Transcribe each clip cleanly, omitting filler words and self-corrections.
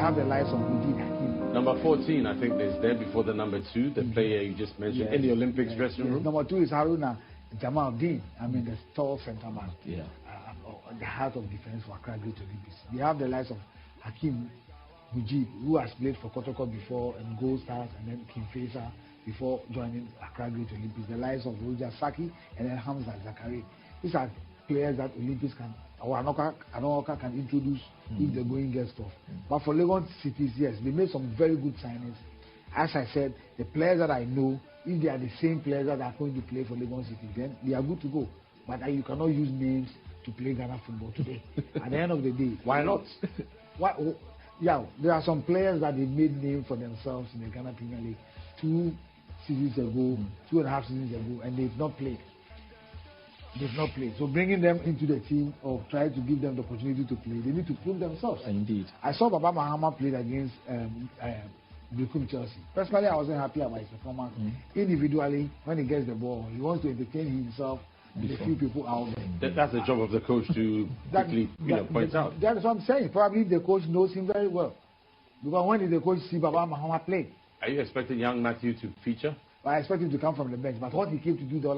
have the likes of Mujib Hakim. Number 14, I think, is there before the number 2, the player you just mentioned, in the Olympics dressing room. Number 2 is Haruna Jamaldeen. I mean, the tall centre back. The heart of defense for Accra Great Olympics. They have the likes of Hakim Mujib, who has played for Kotoko before, and Gold Stars, and then King Faisal before joining Accra Great Olympics. The likes of Roger Saki and then Hamza Zakari. These are players that Olympics can, or Anoka can introduce if the going gets tough. But for Legon cities, yes, they made some very good signings. As I said, the players that I know, if they are the same players that are going to play for Legon City, then they are good to go. But you cannot use names to play Ghana football today. At the end of the day, why not? Yeah, there are some players that they made name for themselves in the Ghana Premier League 2 seasons ago, 2.5 seasons ago, and they've not played. So bringing them into the team or trying to give them the opportunity to play, they need to prove themselves. Indeed. I saw Baba Mahama played against Bekum Chelsea. Personally, I wasn't happy about his performance. Individually, when he gets the ball, he wants to entertain himself and a few people out there. That's the job of the coach to quickly point out. That's what I'm saying. Probably the coach knows him very well. Because when did the coach see Baba Mahama play? Are you expecting young Matthew to feature? I expect him to come from the bench, but what he came to do the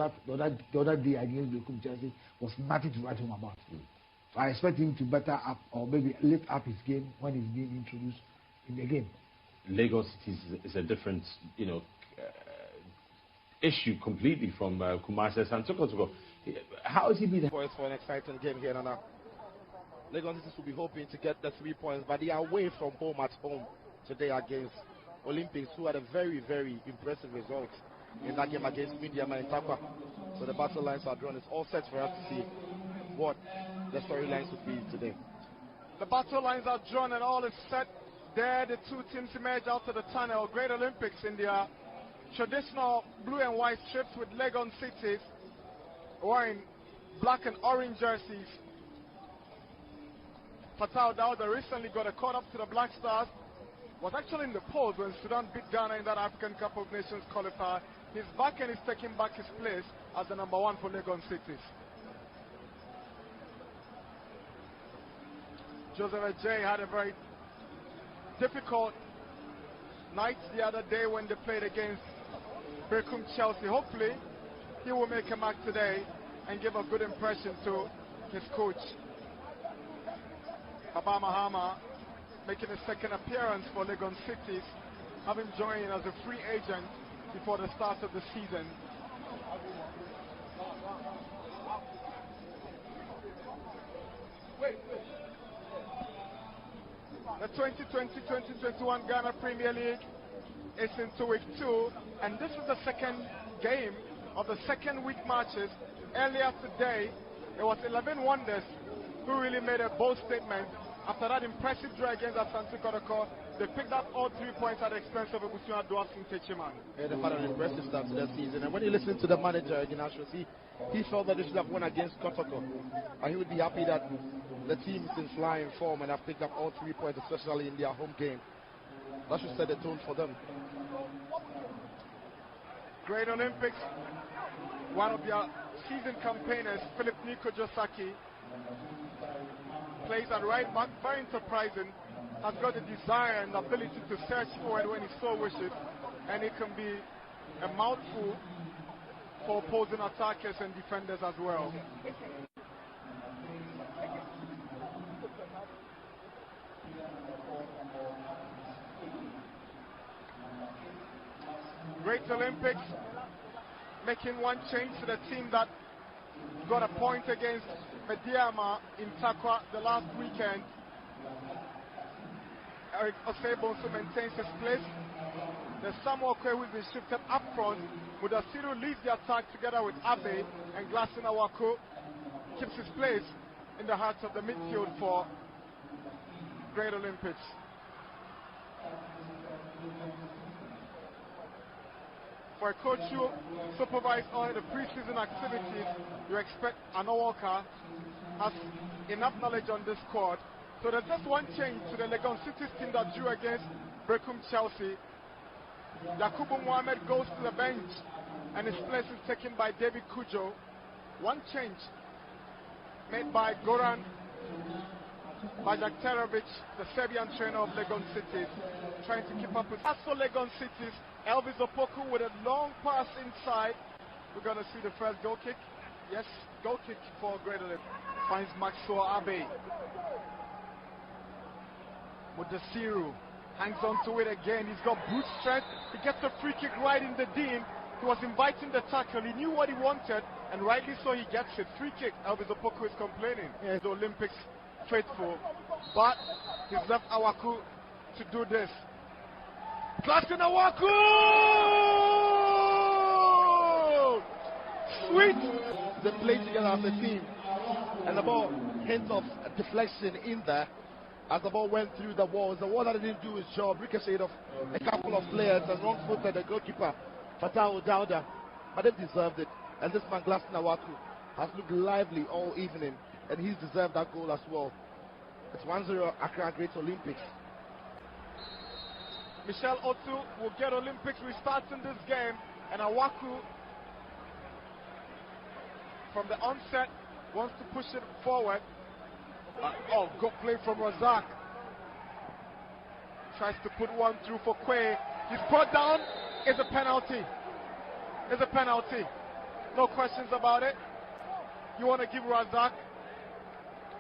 other day against Bekum Chelsea was nothing to write home about. So I expect him to better up or maybe lift up his game when he's being introduced in the game. Lagos City is a different, issue completely from Kumasi and Toko. How is he being? For an exciting game here, Nana. Lagos City will be hoping to get the 3 points, but they are away from home at home today against Olympics, who had a very, very impressive result in that game against India and Takwa. So the battle lines are drawn. It's all set for us to see what the storylines would be today. The battle lines are drawn and all is set. There the two teams emerge out of the tunnel. Great Olympics in their traditional blue and white strips with Legon cities wearing black and orange jerseys. Fatau Dawda recently got a call up to the Black Stars. Was actually in the polls when Sudan beat Ghana in that African Cup of Nations qualifier. He's back and he's taking back his place as the number 1 for Legon cities. Joseph Ajay had a very difficult night the other day when they played against Bekum Chelsea. Hopefully, he will make a mark today and give a good impression to his coach. Baba Mahama making a second appearance for Legon Cities, having joined as a free agent before the start of the season. The 2020-2021 Ghana Premier League is into week 2, and this is the second game of the second week matches. Earlier today, it was 11 Wonders who really made a bold statement. After that impressive draw against Asante Kotoko, they picked up all 3 points at the expense of Ebusua Duasin Techiman. Yeah, they've had an impressive start to the season. And when you listen to the manager, Ignatius, he felt that they should have won against Kotoko. And he would be happy that the team is in flying form and have picked up all 3 points, especially in their home game. That should set the tone for them. Great Olympics, one of their season campaigners, Philip Niko Josaki, plays at right back, very enterprising, has got the desire and ability to search forward when he so wishes, and it can be a mouthful for opposing attackers and defenders as well. Great Olympics making one change to the team that got a point against Mediama in Takwa the last weekend. Eric Osebo also maintains his place. The Samuel Kwe who has been shifted up front. Mudasiru leads the attack together with Abe, and Glasina Wako keeps his place in the heart of the midfield for Great Olympics. For a coach who supervises all the preseason activities, you expect Anna Walker has enough knowledge on this squad. So there's just one change to the Legon Cities team that drew against Bekum Chelsea. Yakubu Mohamed goes to the bench and his place is taken by David Kujo. One change made by Goran Bajak Terovic, the Serbian trainer of Legon Cities, trying to keep up with also Legon Cities. Elvis Opoku with a long pass inside. We're going to see the first goal kick. Yes, goal kick for Greater Olympics. Finds Maxwell Abe. Mudasiru hangs on to it again. He's got brute strength. He gets a free kick right in the Dean. He was inviting the tackle. He knew what he wanted, and rightly so he gets it. Free kick. Elvis Opoku is complaining. The Olympics faithful, but he's left Awaku to do this. Glaston Awaku! Sweet! They play together as a team, and the ball hints of a deflection in there as the ball went through the walls. The wall that didn't do his job, ricocheted off a couple of players and wrong-footed the goalkeeper Fatau Dauda, but they deserved it. And this man Glaston Awaku has looked lively all evening, and he's deserved that goal as well. It's 1-0 Accra Great Olympics. Michel Otu will get Olympics restarts in this game, and Awaku from the onset wants to push it forward. Good play from Razak. Tries to put one through for Kwe. He's brought down. It's a penalty. It's a penalty. No questions about it. You want to give Razak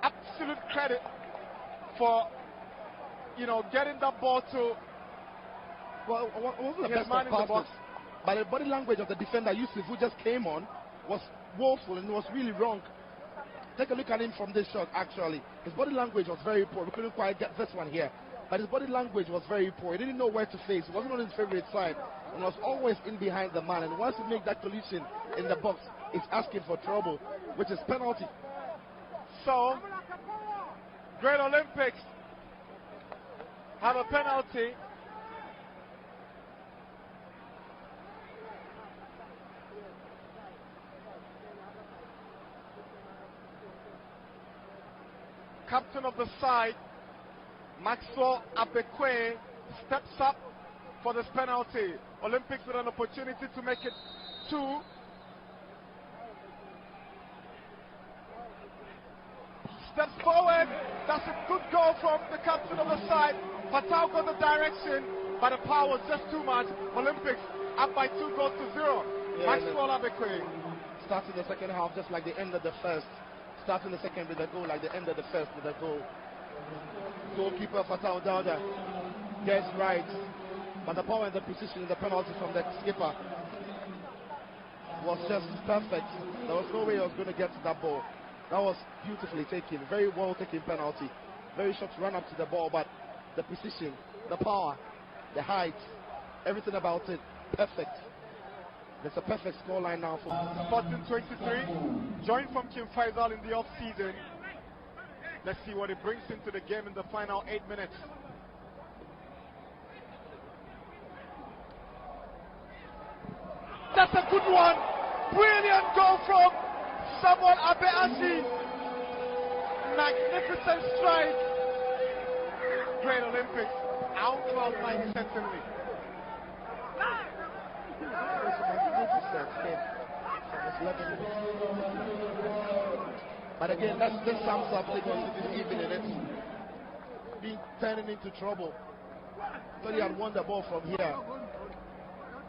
absolute credit for, getting that ball to the best man in the box. But the body language of the defender Yusuf, who just came on, was woeful and was really wrong. Take a look at him from this shot, actually. His body language was very poor. We couldn't quite get this one here. But his body language was very poor. He didn't know where to face. He wasn't on his favorite side. And was always in behind the man. And once you make that collision in the box, it's asking for trouble, which is penalty. So, Great Olympics have a penalty. Captain of the side, Maxwell Abekwe, steps up for this penalty. Olympics with an opportunity to make it 2. Steps forward. That's a good goal from the captain of the side. Patau got the direction, but the power was just too much. Olympics up by 2 goals to 0. Yeah, Maxwell Abekwe. Starting the second half just like the end of the first. Starting the second with a goal like the end of the first with a goal. Goalkeeper Fatau Dauda gets right, but the power and the precision in the penalty from the skipper was just perfect. There was no way I was going to get to that ball. That was beautifully taken, very well taken penalty. Very short run up to the ball, but the precision, the power, the height, everything about it, perfect. There's a perfect scoreline now for Sporting 23, joined from Kim Faisal in the off-season. Let's see what it brings into the game in the final 8 minutes. That's a good one. Brilliant goal from Samuel Abeasi. Magnificent strike. Great Olympics. Out cloud 9 certainly. But again, this sums up Legon this evening. It's being turning into trouble. But he had won the ball from here.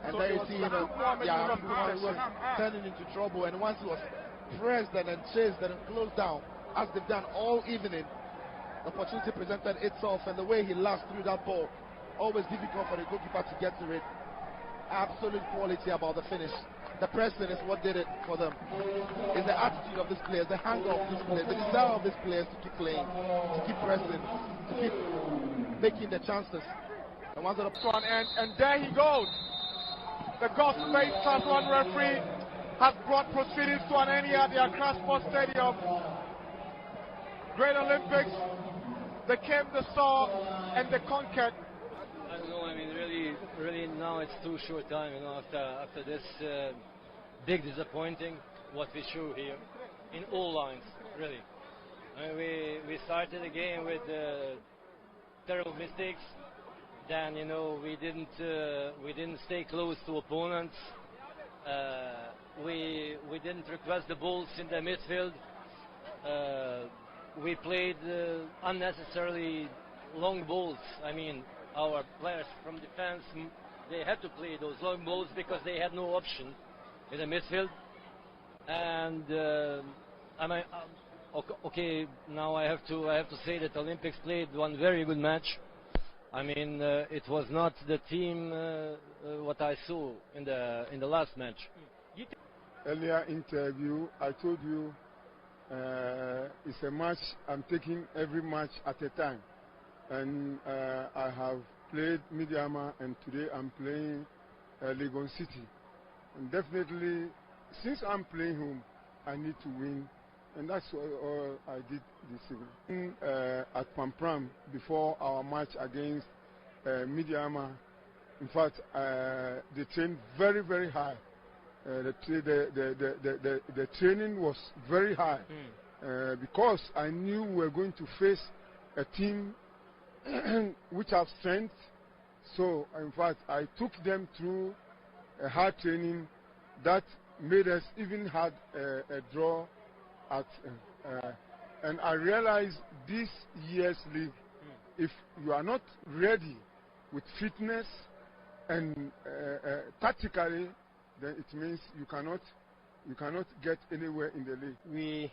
And there you see him, he was turning into trouble. And once he was pressed and then chased and closed down, as they've done all evening, the opportunity presented itself, and the way he lashed through that ball, always difficult for the goalkeeper to get to it. Absolute quality about the finish. The pressing is what did it for them. It's the attitude of these players, the hunger of these players, the desire of these players to keep playing, to keep pressing, to keep making the chances. And once at the front end, and there he goes. The Gulf Space Class 1 referee has brought proceedings to an end here at the Accra Sports Stadium. Great Olympics, they came, they saw, and they conquered. I don't know, I mean, really now it's too short time, after this big disappointing what we show here in all lines, really. I mean, we started the game with terrible mistakes. Then we didn't stay close to opponents. We didn't request the balls in the midfield. we played unnecessarily long balls. I mean, our players from defense, they had to play those long balls because they had no option in the midfield. And okay, now I have to say that Olympics played one very good match. I mean, it was not the team what I saw in the last match. Earlier interview, I told you it's a match I'm taking every match at a time, and I have played Midiama, and today I'm playing Legon City, and definitely since I'm playing home, I need to win, and that's all I did this evening. At Pampram before our match against Midiama, in fact, they trained very, very high. The training was very high because I knew we were going to face a team which have strength. So, in fact, I took them through a hard training that made us even had a draw at, and I realized this year's league, if you are not ready with fitness and tactically, then it means you cannot get anywhere in the league.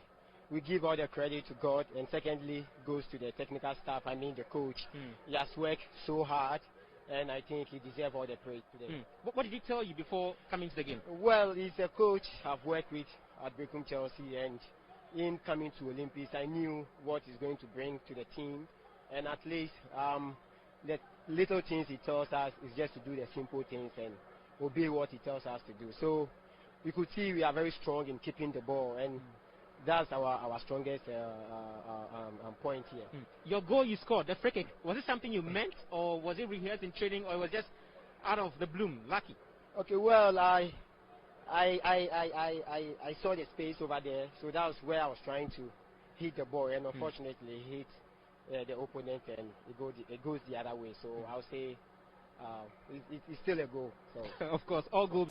We give all the credit to God, and secondly goes to the technical staff. I mean the coach. He has worked so hard, and I think he deserves all the praise today. What did he tell you before coming to the game? Well, he's a coach I've worked with at Beacom Chelsea, and in coming to Olympics, I knew what he's going to bring to the team, and at least the little things he tells us is just to do the simple things and obey what he tells us to do. So we could see we are very strong in keeping the ball, and that's our strongest point here. Your goal you scored, the free kick, was it something you meant, or was it rehearsed in training, or it was just out of the bloom, lucky? Okay, well, I saw the space over there, so that was where I was trying to hit the ball, and unfortunately hit the opponent, and it goes the other way. So I'll say it's still a goal. So. Of course, all goals.